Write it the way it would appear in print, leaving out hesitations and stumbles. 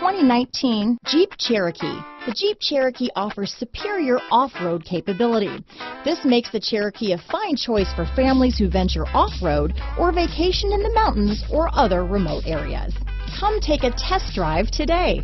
2019 Jeep Cherokee. The Jeep Cherokee offers superior off-road capability. This makes the Cherokee a fine choice for families who venture off-road or vacation in the mountains or other remote areas. Come take a test drive today.